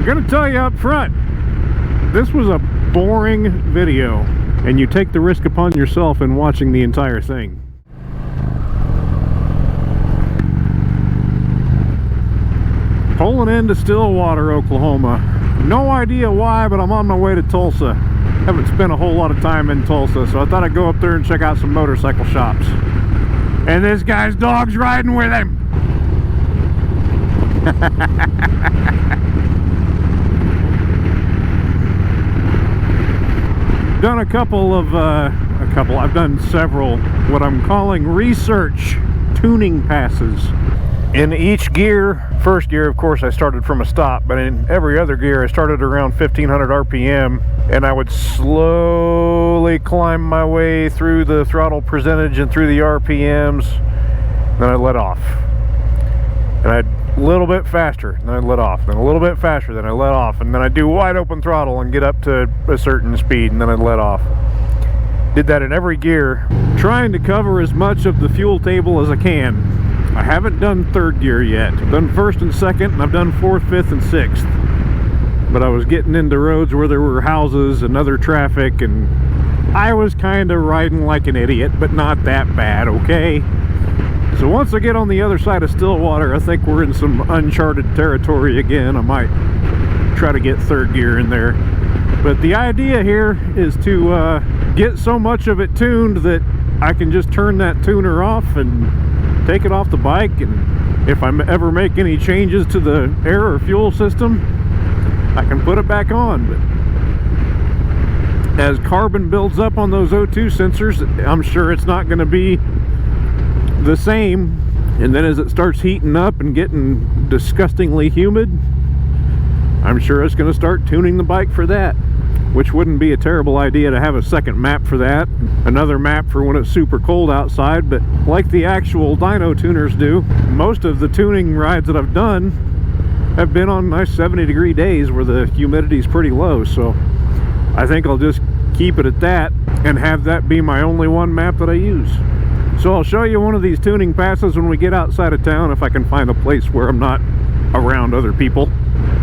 gonna tell you up front, this was a boring video, and you take the risk upon yourself in watching the entire thing. Pulling into Stillwater, Oklahoma. No idea why, but I'm on my way to Tulsa. Haven't spent a whole lot of time in Tulsa, so I thought I'd go up there and check out some motorcycle shops. And this guy's dog's riding with him. Done I've done several what I'm calling research tuning passes. In each gear, first gear, of course, I started from a stop, but in every other gear, I started around 1500 RPM, and I would slowly climb my way through the throttle percentage and through the RPMs, then I'd let off. And I'd a little bit faster, then I'd let off, then a little bit faster, then I let off, and then I'd do wide open throttle and get up to a certain speed, and then I'd let off. Did that in every gear, trying to cover as much of the fuel table as I can. I haven't done third gear yet. I've done first and second, and I've done fourth, fifth, and sixth. But I was getting into roads where there were houses and other traffic, and I was kind of riding like an idiot, but not that bad, okay? So once I get on the other side of Stillwater, I think we're in some uncharted territory again. I might try to get third gear in there. But the idea here is to get so much of it tuned that I can just turn that tuner off and take it off the bike, and if I ever make any changes to the air or fuel system, I can put it back on. But as carbon builds up on those O2 sensors, I'm sure it's not going to be the same, and then as it starts heating up and getting disgustingly humid, I'm sure it's going to start tuning the bike for that, which wouldn't be a terrible idea to have a second map for that, another map for when it's super cold outside. But like the actual dyno tuners do, most of the tuning rides that I've done have been on nice 70-degree days where the humidity is pretty low, so I think I'll just keep it at that and have that be my only one map that I use. So I'll show you one of these tuning passes when we get outside of town, if I can find a place where I'm not around other people.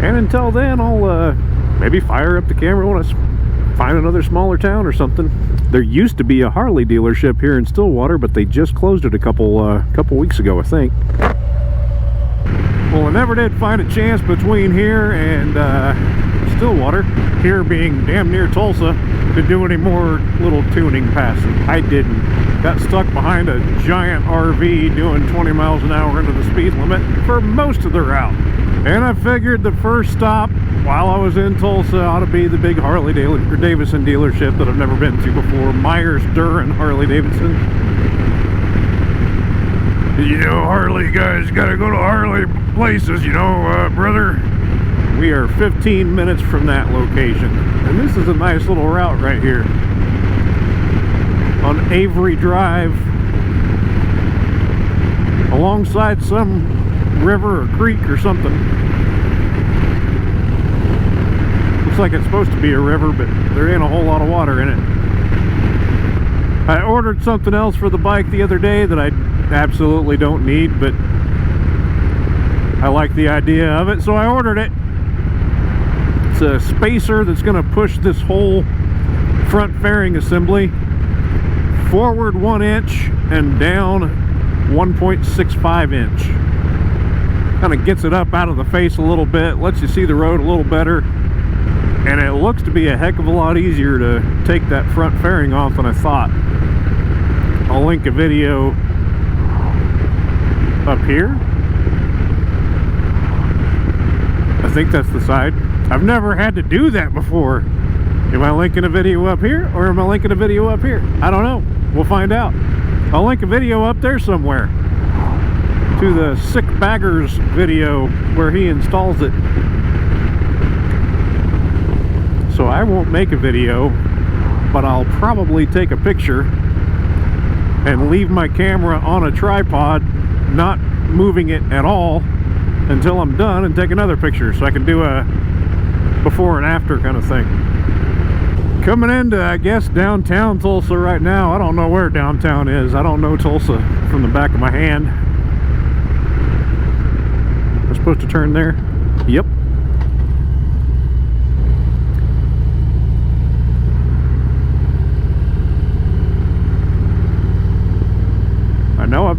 And until then, I'll maybe fire up the camera when I find another smaller town or something. There used to be a Harley dealership here in Stillwater, but they just closed it a couple weeks ago, I think. Well, I never did find a chance between here and Stillwater, here being damn near Tulsa, to do any more little tuning passes. I didn't. Got stuck behind a giant RV doing 20 miles an hour into the speed limit for most of the route. And I figured the first stop while I was in Tulsa ought to be the big Harley-Davidson dealership that I've never been to before, Myers-Duran Harley-Davidson. You know, Harley guys gotta go to Harley places, you know, brother. We are 15 minutes from that location, and this is a nice little route right here on Avery Drive, alongside some river or creek or something. Looks like it's supposed to be a river, but there ain't a whole lot of water in it. I ordered something else for the bike the other day that I absolutely don't need, but I like the idea of it, so I ordered it. It's a spacer that's going to push this whole front fairing assembly forward 1 inch and down 1.65 inch. Kind of gets it up out of the face a little bit, lets you see the road a little better, and it looks to be a heck of a lot easier to take that front fairing off than I thought. I'll link a video up here. I think that's the side. I've never had to do that before. Am I linking a video up here, or am I linking a video up here? I don't know. We'll find out. I'll link a video up there somewhere to the Sick Baggers video where he installs it. So I won't make a video, but I'll probably take a picture and leave my camera on a tripod, not moving it at all, until I'm done, and take another picture so I can do a before and after kind of thing. Coming into, I guess, downtown Tulsa right now. I don't know where downtown is. I don't know Tulsa from the back of my hand. I'm supposed to turn there. Yep.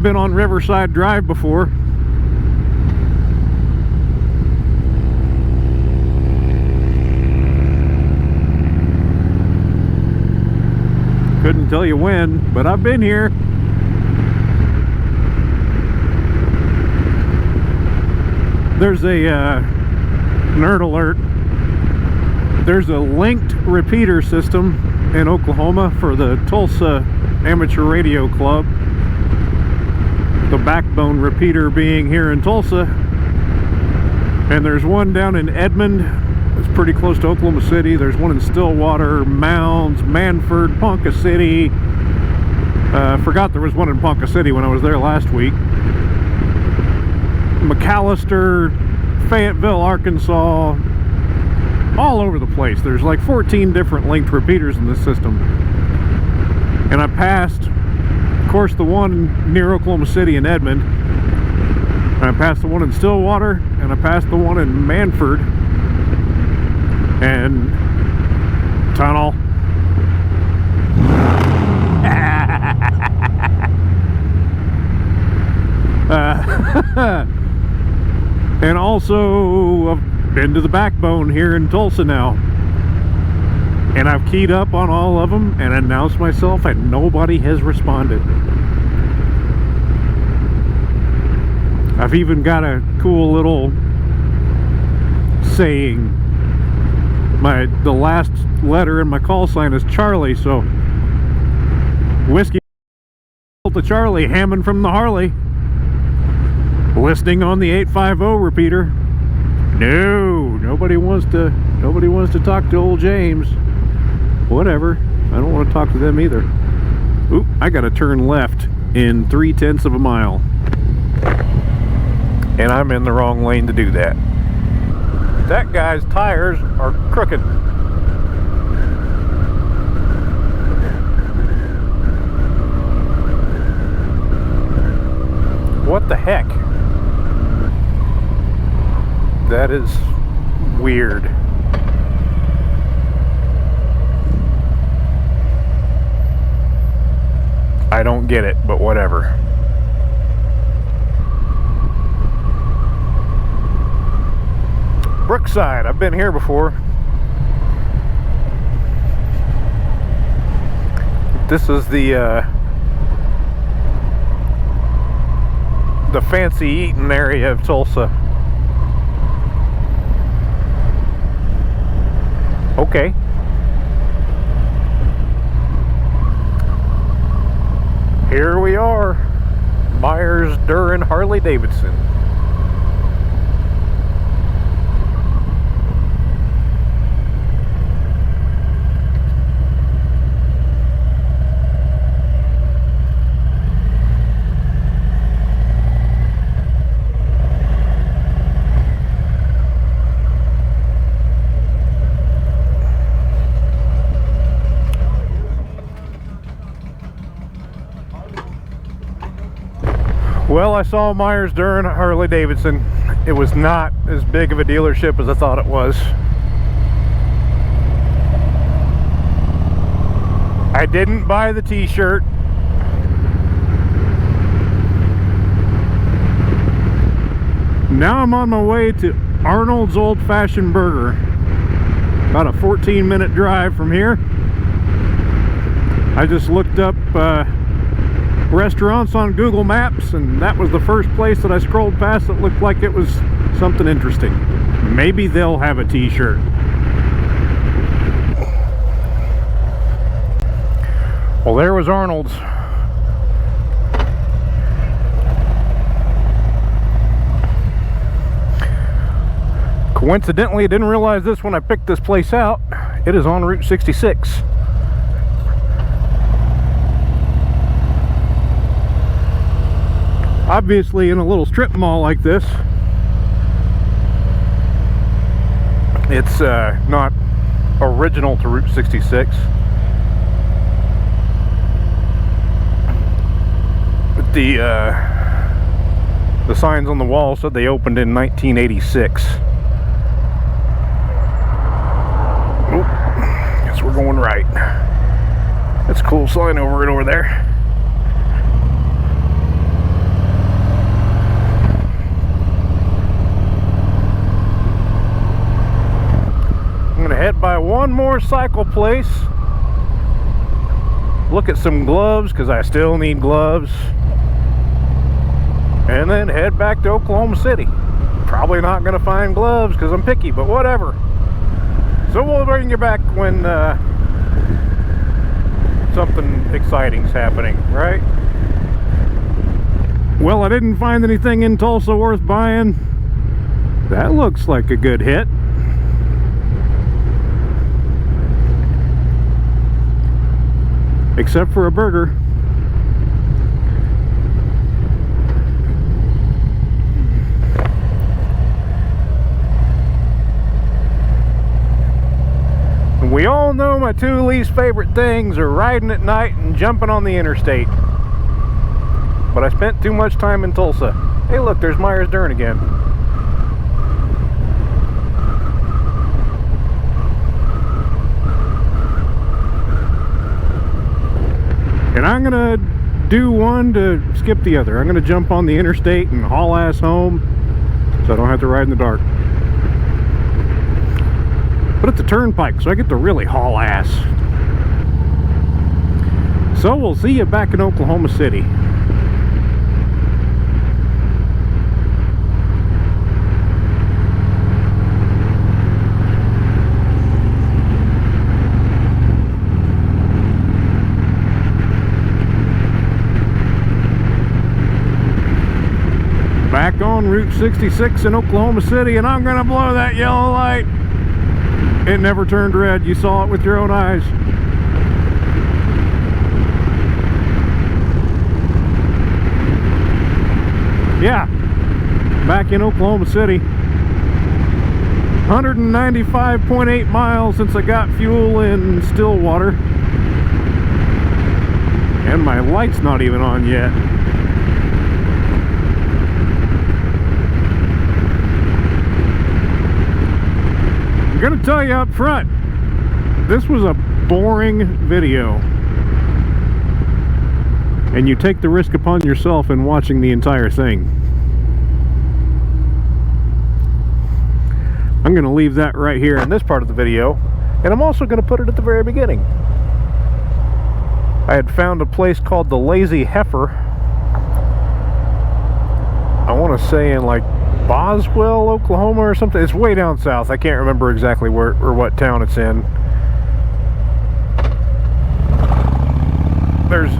been on Riverside Drive before. Couldn't tell you when, but I've been here. There's a nerd alert. There's a linked repeater system in Oklahoma for the Tulsa Amateur Radio Club. The backbone repeater being here in Tulsa. And there's one down in Edmond. It's pretty close to Oklahoma City. There's one in Stillwater, Mounds, Manford, Ponca City. Forgot there was one in Ponca City when I was there last week. McAllister, Fayetteville, Arkansas, all over the place. There's like 14 different linked repeaters in this system. And I passed, of course, the one near Oklahoma City in Edmond. And I passed the one in Stillwater, and I passed the one in Manford. And tunnel. And also I've been to the backbone here in Tulsa now, and I've keyed up on all of them and announced myself, and nobody has responded. I've even got a cool little saying. The last letter in my call sign is Charlie, so Whiskey to Charlie, Hammond from the Harley. Listening on the 850 repeater. No, nobody wants to talk to old James. Whatever. I don't want to talk to them either. Oop, I gotta turn left in 3/10 of a mile. And I'm in the wrong lane to do that. That guy's tires are crooked. What the heck? That is weird. I don't get it, but whatever. Brookside, I've been here before. This is the fancy eating area of Tulsa. Okay. Here we are. Myers-Duren Harley-Davidson. Well, I saw Myers-Duren Harley-Davidson. It was not as big of a dealership as I thought it was. I didn't buy the t-shirt. Now I'm on my way to Arnold's Old Fashioned Burger. About a 14-minute drive from here. I just looked up restaurants on Google Maps, and that was the first place that I scrolled past that looked like it was something interesting. Maybe they'll have a t-shirt. Well, there was Arnold's. Coincidentally, I didn't realize this when I picked this place out. It is on Route 66. Obviously, in a little strip mall like this, it's not original to Route 66. But the signs on the wall said they opened in 1986. Oh, guess we're going right. That's a cool sign over there. head by one more cycle place, look at some gloves because I still need gloves, and then head back to Oklahoma City. Probably not going to find gloves because I'm picky, but whatever. So we'll bring you back when something exciting's happening, right? Well, I didn't find anything in Tulsa worth buying. That looks like a good hit. Except for a burger. We all know my two least favorite things are riding at night and jumping on the interstate. But I spent too much time in Tulsa. Hey look, there's Myers-Dern again. And I'm gonna do one to skip the other. I'm gonna jump on the interstate and haul ass home so I don't have to ride in the dark. But it's a turnpike, so I get to really haul ass. So we'll see you back in Oklahoma City. Back on Route 66 in Oklahoma City, and I'm gonna blow that yellow light. It never turned red. You saw it with your own eyes. Yeah, back in Oklahoma City. 195.8 miles since I got fuel in Stillwater. And my light's not even on yet. I'm gonna tell you up front, this was a boring video. And you take the risk upon yourself in watching the entire thing. I'm gonna leave that right here in this part of the video, and I'm also gonna put it at the very beginning. I had found a place called the Lazy Heifer. I want to say in like Boswell, Oklahoma or something. It's way down south. I can't remember exactly where or what town it's in. There's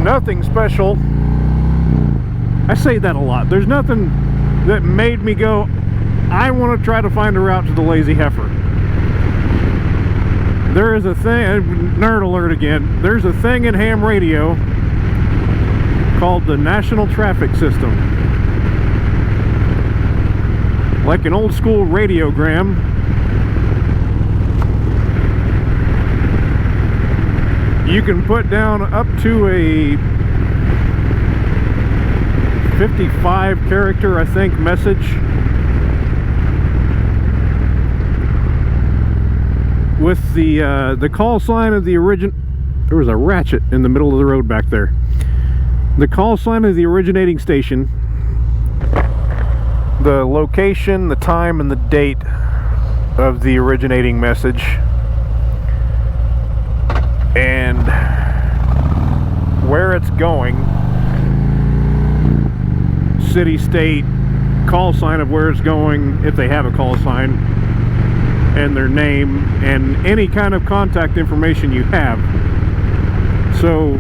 nothing special. I say that a lot. There's nothing that made me go, I want to try to find a route to the Lazy Heifer. There is a thing, nerd alert again, there's a thing in ham radio called the National Traffic System. Like an old school radiogram. You can put down up to a 55 character, I think, message with the call sign of the there was a ratchet in the middle of the road back there. The call sign of the originating station, the location, the time, and the date of the originating message, and where it's going, city, state, call sign of where it's going, if they have a call sign, and their name, and any kind of contact information you have. So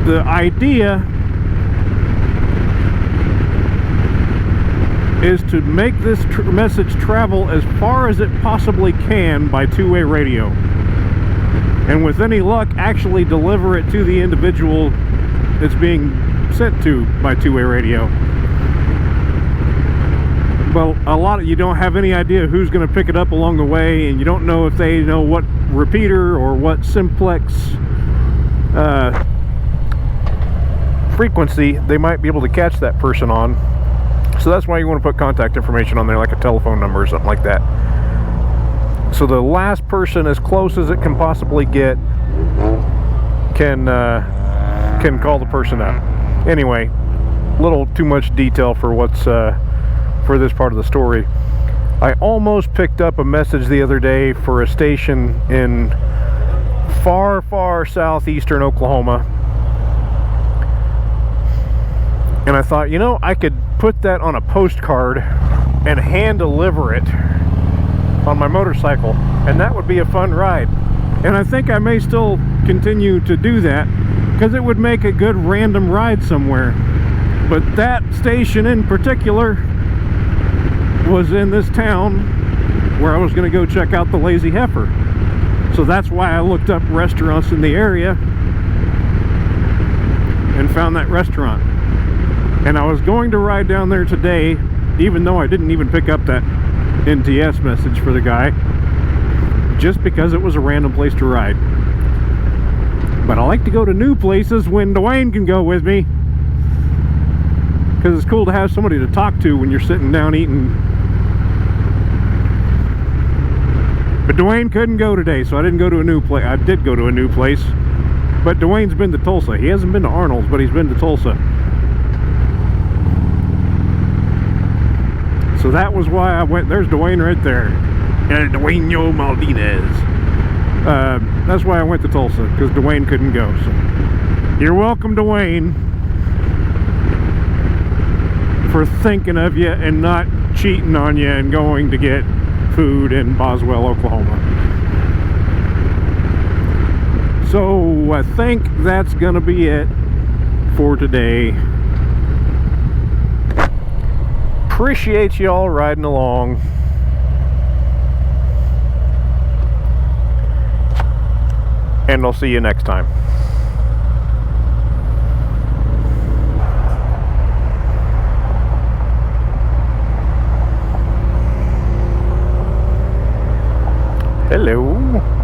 the idea is to make this message travel as far as it possibly can by two-way radio, and with any luck actually deliver it to the individual it's being sent to by two-way radio. Well, a lot of you don't have any idea who's going to pick it up along the way, and you don't know if they know what repeater or what simplex frequency they might be able to catch that person on. So that's why you want to put contact information on there, like a telephone number or something like that. So the last person, as close as it can possibly get, can call the person up. Anyway, a little too much detail for what's for this part of the story. I almost picked up a message the other day for a station in far, far southeastern Oklahoma. And I thought, you know, I could put that on a postcard and hand deliver it on my motorcycle, and that would be a fun ride. And I think I may still continue to do that because it would make a good random ride somewhere. But that station in particular was in this town where I was going to go check out the Lazy Heifer. So that's why I looked up restaurants in the area and found that restaurant. And I was going to ride down there today, even though I didn't even pick up that NTS message for the guy, just because it was a random place to ride. But I like to go to new places when Dwayne can go with me, because it's cool to have somebody to talk to when you're sitting down eating. But Dwayne couldn't go today, so I didn't go to a new place. I did go to a new place, but Dwayne's been to Tulsa. He hasn't been to Arnold's, but he's been to Tulsa. So that was why I went. There's Dwayne right there. Dwayne Maldinez. That's why I went to Tulsa, because Dwayne couldn't go. So you're welcome, Dwayne, for thinking of you and not cheating on you and going to get food in Boswell, Oklahoma. So I think that's gonna be it for today. Appreciate you all riding along. And I'll see you next time. Hello.